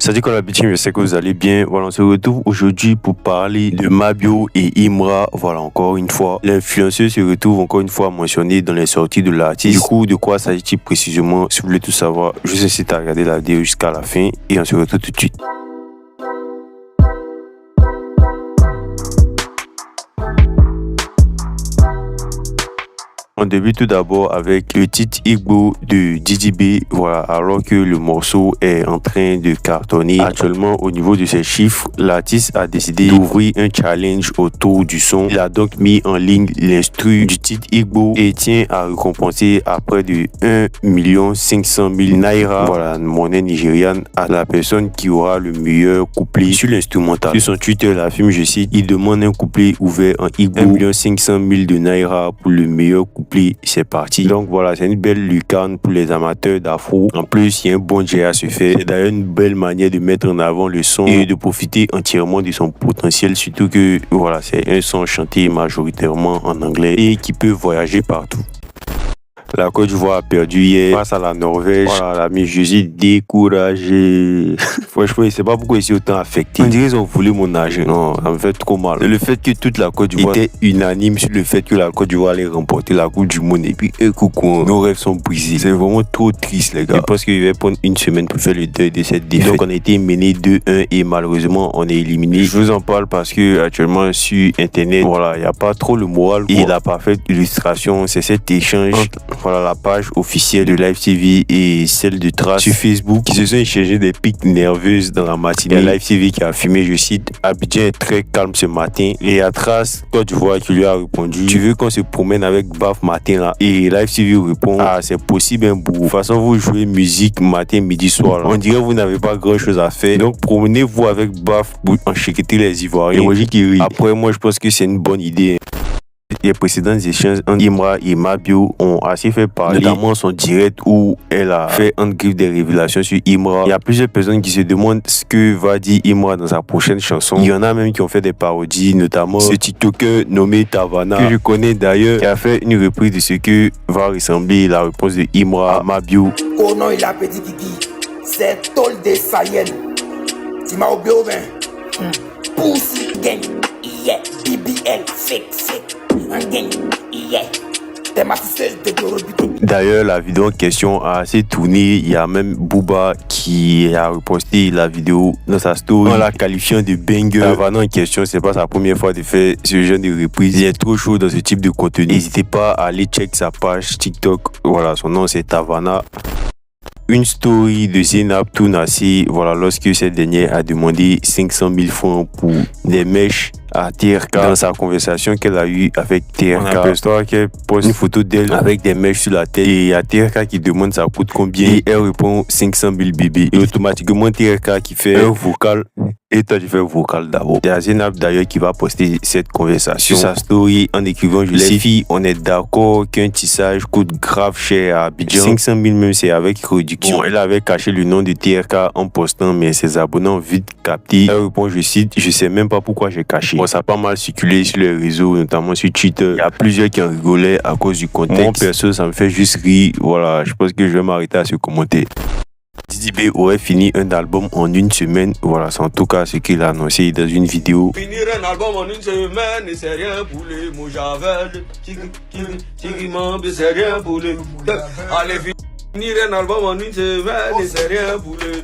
Salut comme l'habitude, je sais que vous allez bien. Voilà, on se retrouve aujourd'hui pour parler de Mabio et Imra. Voilà, encore une fois, l'influenceur se retrouve encore une fois mentionné dans les sorties de l'artiste. Du coup, de quoi s'agit-il précisément? Si vous voulez tout savoir, je vous incite à regarder la vidéo jusqu'à la fin et on se retrouve tout de suite. On débute tout d'abord avec le titre Igbo de Didi B, voilà, alors que le morceau est en train de cartonner. Actuellement, au niveau de ses chiffres, l'artiste a décidé d'ouvrir un challenge autour du son. Il a donc mis en ligne l'instru du titre Igbo et tient à récompenser à près de 1 500 000 naira, voilà, monnaie nigériane, à la personne qui aura le meilleur couplet sur l'instrumental. Sur son Twitter, la film, je cite, il demande un couplet ouvert en Igbo, 1 500 000 de naira pour le meilleur couplet. C'est parti. Donc voilà, c'est une belle lucarne pour les amateurs d'afro. En plus, il y a un bon jet à se faire. C'est d'ailleurs une belle manière de mettre en avant le son et de profiter entièrement de son potentiel, surtout que voilà, c'est un son chanté majoritairement en anglais et qui peut voyager partout. La Côte d'Ivoire a perdu hier face à la Norvège. Voilà, l'ami, je suis découragé. Franchement, je ne sais pas pourquoi ils sont autant affectés. On dirait qu'ils ont voulu mon argent. Non, ça me fait trop mal. Le fait que toute la Côte d'Ivoire était unanime sur le fait que la Côte d'Ivoire allait remporter la Coupe du Monde. Et puis, coucou, nos rêves sont brisés. C'est vraiment trop triste, les gars. Je pense qu'il va prendre une semaine pour faire le deuil de cette défaite. Donc, on a été mené 2-1 et malheureusement, on est éliminé. Je vous en parle parce que actuellement, sur Internet, voilà, il n'y a pas trop le moral. Et la parfaite illustration, c'est cet échange entre, voilà, la page officielle de Live TV et celle de Trace sur Facebook qui se sont échangés des pics nerveuses dans la matinée. Et Live TV qui a affirmé, je cite, Abidjan est très calme ce matin. Et à Trace, Côte d'Ivoire qui lui a répondu, tu veux qu'on se promène avec Baf matin là? Et Live TV répond, ah c'est possible un bout. De toute façon, vous jouez musique matin, midi, soir là. On dirait que vous n'avez pas grand chose à faire. Donc promenez-vous avec Baf pour enchiqueter les Ivoiriens. Emoji qui rit. Après, moi je pense que c'est une bonne idée. Les précédents échanges entre Imra et Mabio ont assez fait parler, notamment son direct où elle a fait un griffe des révélations sur Imra. Il y a plusieurs personnes qui se demandent ce que va dire Imra dans sa prochaine chanson. Il y en a même qui ont fait des parodies, notamment ce TikToker nommé Tavana, que je connais d'ailleurs, qui a fait une reprise de ce que va ressembler la réponse de Imra à Mabio. Oh non, il a petit Kiki, c'est Tol de Sahel. Tu m'as oublié, ben. Pussy gang, yeah, BBL, fake. D'ailleurs, la vidéo en question a assez tourné. Il y a même Booba qui a reposté la vidéo dans sa story en la qualifiant de banger. Tavana en question, c'est pas sa première fois de faire ce genre de reprise. Il est trop chaud dans ce type de contenu. N'hésitez pas à aller check sa page TikTok. Voilà, son nom c'est Tavana. Une story de Zainab Tounassi, voilà, lorsque cette dernière a demandé 500 000 francs pour des mèches à TRK dans sa conversation qu'elle a eue avec TRK. On aperçoit qu'elle poste une photo d'elle avec des mèches sur la tête et il y a TRK qui demande ça coûte combien et elle répond 500 000 bébés. Et automatiquement TRK qui fait un vocal et toi tu fais un vocal d'abord. C'est Zainab d'ailleurs qui va poster cette conversation sur sa story en écrivant je les filles, on est d'accord qu'un tissage coûte grave cher à Abidjan. 500 000 même c'est avec réduction. Bon, elle avait caché le nom de TRK en postant mais ses abonnés ont vite capté. Elle répond je cite, je sais même pas pourquoi j'ai caché. Bon, ça a pas mal circulé sur les réseaux, notamment sur Twitter. Il y a plusieurs qui en rigolaient à cause du contexte. Moi, perso, ça me fait juste rire. Voilà, je pense que je vais m'arrêter à ce commentaire. Didi B aurait fini un album en une semaine. Voilà, c'est en tout cas ce qu'il a annoncé dans une vidéo. Finir un album en une semaine, et c'est rien pour les Mojavel. C'est rien pour les. Allez, finir un album en une semaine, et c'est rien pour les.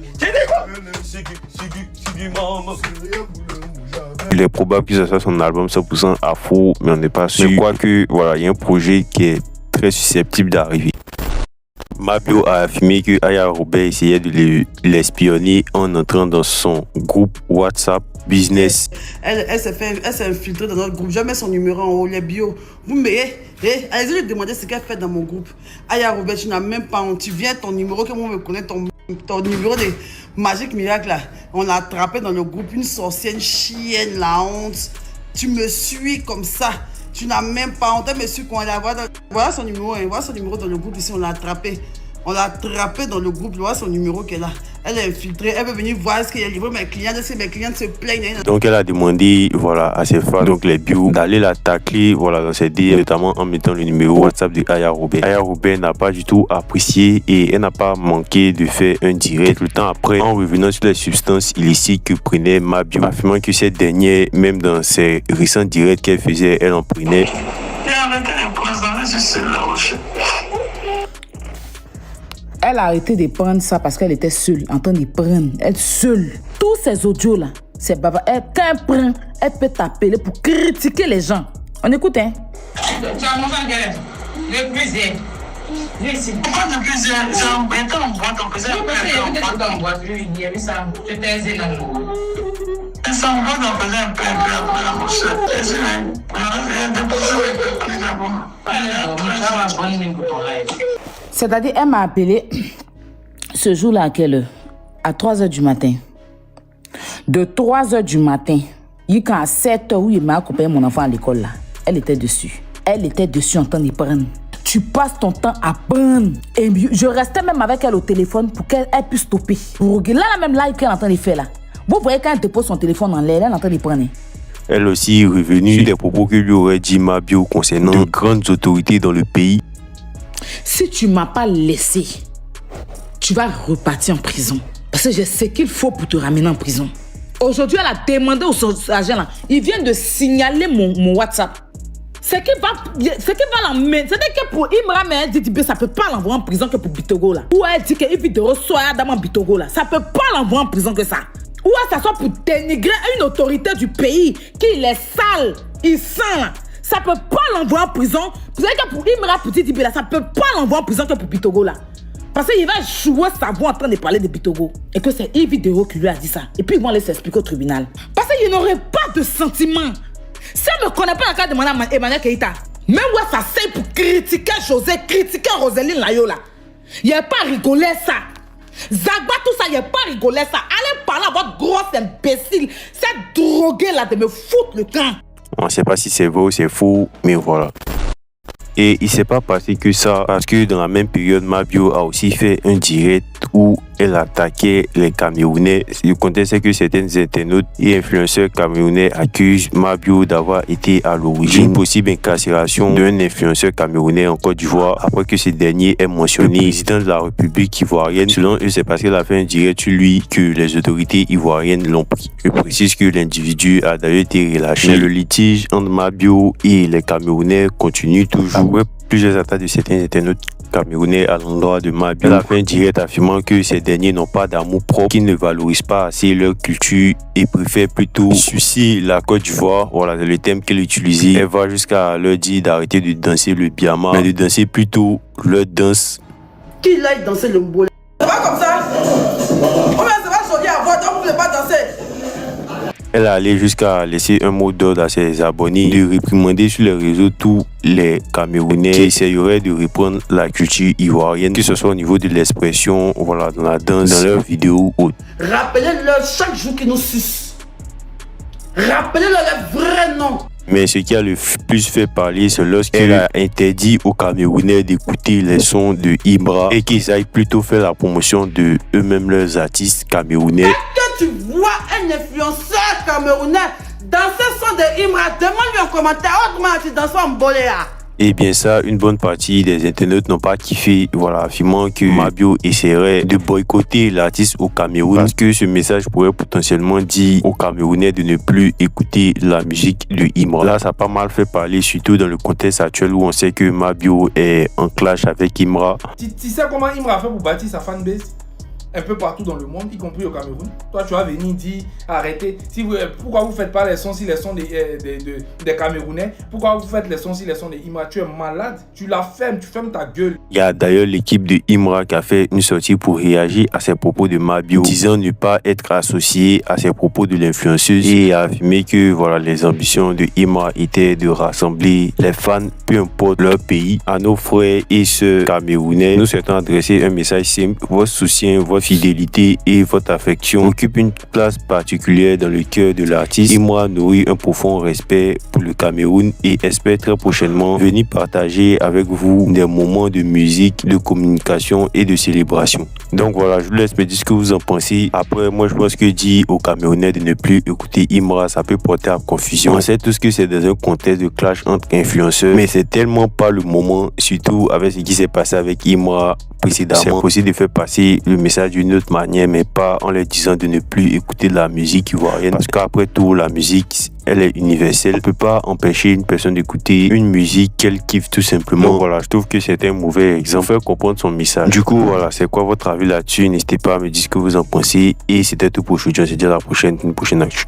Il est probable que ce soit son album 100% afro, mais on n'est pas sûr. Je crois que voilà, il y a un projet qui est très susceptible d'arriver. Mabio a affirmé que Aya Robert essayait de l'espionner en entrant dans son groupe WhatsApp Business. Elle s'est infiltrée dans notre groupe. Je mets son numéro en haut, les bio. Vous me allez-y lui demander ce qu'elle fait dans mon groupe. Aya Robert, tu n'as même pas honte. Tu viens, ton numéro, que moi me connais, ton numéro de Magique Miracle là. On l'a attrapé dans le groupe, une sorcière, une chienne, la honte. Tu me suis comme ça. Tu n'as même pas honte. Elle me suit quand elle a voilà son numéro, hein. Voilà son numéro dans le groupe ici, on l'a attrapé. On l'a attrapée dans le groupe, tu vois son numéro qu'elle a. Elle est infiltrée, elle veut venir voir ce qu'il y a livré mes clients, si mes clients se plaignent. Donc elle a demandé voilà, à ses fans, donc les bio, d'aller la tacler voilà, dans ses DM, notamment en mettant le numéro WhatsApp de Aya Robert. Aya Robert n'a pas du tout apprécié et elle n'a pas manqué de faire un direct le temps après en revenant sur les substances illicites que prenait Mabio, affirmant que cette dernière, même dans ses récents directs qu'elle faisait, elle en prenait. Elle a arrêté de prendre ça parce qu'elle était seule, en train de prendre. Elle seule. Tous ces audios-là, c'est baba. Quand elle prend, elle peut t'appeler pour critiquer les gens. On écoute, hein? Tu as mon frère, le plusieurs. Pourquoi de plusieurs? C'est un temps en boîte, en faisant en boîte. Il y avait ça, je t'ai aisé là. Ça en boîte, on faisait un peu la mouche. C'est-à-dire, elle m'a appelé ce jour-là à quelle heure? À 3h du matin. De 3h du matin, il y a à 7h où il m'a accompagné mon enfant à l'école là. Elle était dessus. Elle était dessus en train de prendre. Tu passes ton temps à prendre. Et je restais même avec elle au téléphone pour qu'elle puisse stopper. Pour regarder là, même là, qu'elle est en train de faire là. Vous voyez quand elle te pose son téléphone en l'air, elle est en train de prendre. Elle aussi est revenue sur des propos que lui aurait dit Mabio concernant de grandes autorités dans le pays. Si tu ne m'as pas laissé, tu vas repartir en prison. Parce que je sais qu'il faut pour te ramener en prison. Aujourd'hui, elle a demandé aux agents là, ils viennent de signaler mon WhatsApp. C'est qu'il va l'emmener. C'est que pour Imra, mais elle dit ça ne peut pas l'envoyer en prison que pour Bitogo là. Ou elle dit qu'il vit de recevoir dans Bitogo là. Ça ne peut pas l'envoyer en prison que ça. Ou elle s'assoit pour dénigrer une autorité du pays qui est sale, il sent là. Ça peut pas l'envoyer en prison. Vous savez que pour Imra Petit Dibé là, ça peut pas l'envoyer en prison que pour Bitogo là. Parce qu'il va jouer sa voix en train de parler de Bitogo. Et que c'est Yves Dero qui lui a dit ça. Et puis ils vont aller s'expliquer au tribunal. Parce qu'il n'aurait pas de sentiments. Si elle ne me connaît pas la carte de Mme Emmanuel Keïta, même où elle s'asseye pour critiquer José, critiquer Roseline Layo là, il n'y a pas rigolé ça. Zagba, tout ça, il n'y a pas rigolé ça. Allez parler à votre grosse imbécile, cette droguée là de me foutre le camp. On ne sait pas si c'est vrai ou c'est faux, mais voilà. Et il ne s'est pas passé que ça, parce que dans la même période, Mabio a aussi fait un direct où elle attaquait les Camerounais. Le contexte c'est que certains internautes et influenceurs camerounais accusent Mabio d'avoir été à l'origine d'une possible incarcération d'un influenceur camerounais en Côte d'Ivoire après que ce dernier ait mentionné le président de la République ivoirienne. Selon eux, c'est parce qu'elle a fait un direct sur lui que les autorités ivoiriennes l'ont pris. Je précise que l'individu a d'ailleurs été relâché. Mais le litige entre Mabio et les Camerounais continue toujours. Après plusieurs attaques de certains internautes camerounais à l'endroit de Mabio, elle a fait un direct affirmant que ces derniers n'ont pas d'amour propre, qu'ils ne valorisent pas assez leur culture et préfèrent plutôt sucer la Côte d'Ivoire. Voilà le thème qu'elle utilisait. Elle va jusqu'à leur dire d'arrêter de danser le biama, mais de danser plutôt leur danse. Qu'il aille danser le mbolé. Ça va comme ça? On va se choquer à voir, donc vous ne pouvez pas danser. Elle a allé jusqu'à laisser un mot d'ordre à ses abonnés de réprimander sur les réseaux tous les Camerounais qui essayeraient de reprendre la culture ivoirienne, que ce soit au niveau de l'expression, voilà, dans la danse, dans leurs vidéos ou autres. Rappelez-leur chaque jour qu'ils nous sucent. Rappelez-leur le vrai nom. Mais ce qui a le plus fait parler, c'est lorsqu'elle a interdit aux Camerounais d'écouter les sons de Imra et qu'ils aillent plutôt faire la promotion de eux-mêmes leurs artistes camerounais. Est-ce que tu vois un influenceur camerounais danser le son de Imra? Demande-lui en commentaire autrement tu danses en boléa. Et bien ça, une bonne partie des internautes n'ont pas kiffé, voilà, affirmant que Mabio essaierait de boycotter l'artiste au Cameroun parce que ce message pourrait potentiellement dire aux Camerounais de ne plus écouter la musique de Imra. Là, ça a pas mal fait parler, surtout dans le contexte actuel où on sait que Mabio est en clash avec Imra. Tu sais comment Imra a fait pour bâtir sa fanbase un peu partout dans le monde, y compris au Cameroun? Toi, tu vas venir dire arrêtez. Pourquoi vous ne faites pas les sons si les sons des Camerounais? Pourquoi vous faites les sons si les sons des Imra? Tu es malade, tu la fermes, tu fermes ta gueule. Il y a d'ailleurs l'équipe de Imra qui a fait une sortie pour réagir à ces propos de Mabio, disant ne pas être associé à ces propos de l'influenceuse et a affirmé que voilà, les ambitions de Imra étaient de rassembler les fans, peu importe leur pays. À nos frères et sœurs camerounais, nous souhaitons adresser un message simple. Votre soutien, votre fidélité et votre affection occupent une place particulière dans le cœur de l'artiste. Imra nourrit un profond respect pour le Cameroun et espère très prochainement venir partager avec vous des moments de musique musique, de communication et de célébration. Donc voilà, je vous laisse me dire ce que vous en pensez. Après, moi, je pense que dire aux Camerounais de ne plus écouter Imra, ça peut porter à confusion. On sait tous que c'est dans un contexte de clash entre influenceurs, mais c'est tellement pas le moment, surtout avec ce qui s'est passé avec Imra précédemment. C'est possible de faire passer le message d'une autre manière, mais pas en leur disant de ne plus écouter de la musique ivoirienne. Parce qu'après tout, la musique, elle est universelle. On ne peut pas empêcher une personne d'écouter une musique qu'elle kiffe tout simplement. Donc voilà, je trouve que c'est un mauvais exemple. Faire comprendre son message. Du coup, voilà, c'est quoi votre avis là-dessus? N'hésitez pas à me dire ce que vous en pensez. Et c'était tout pour aujourd'hui. On se dit à la prochaine, une prochaine actu.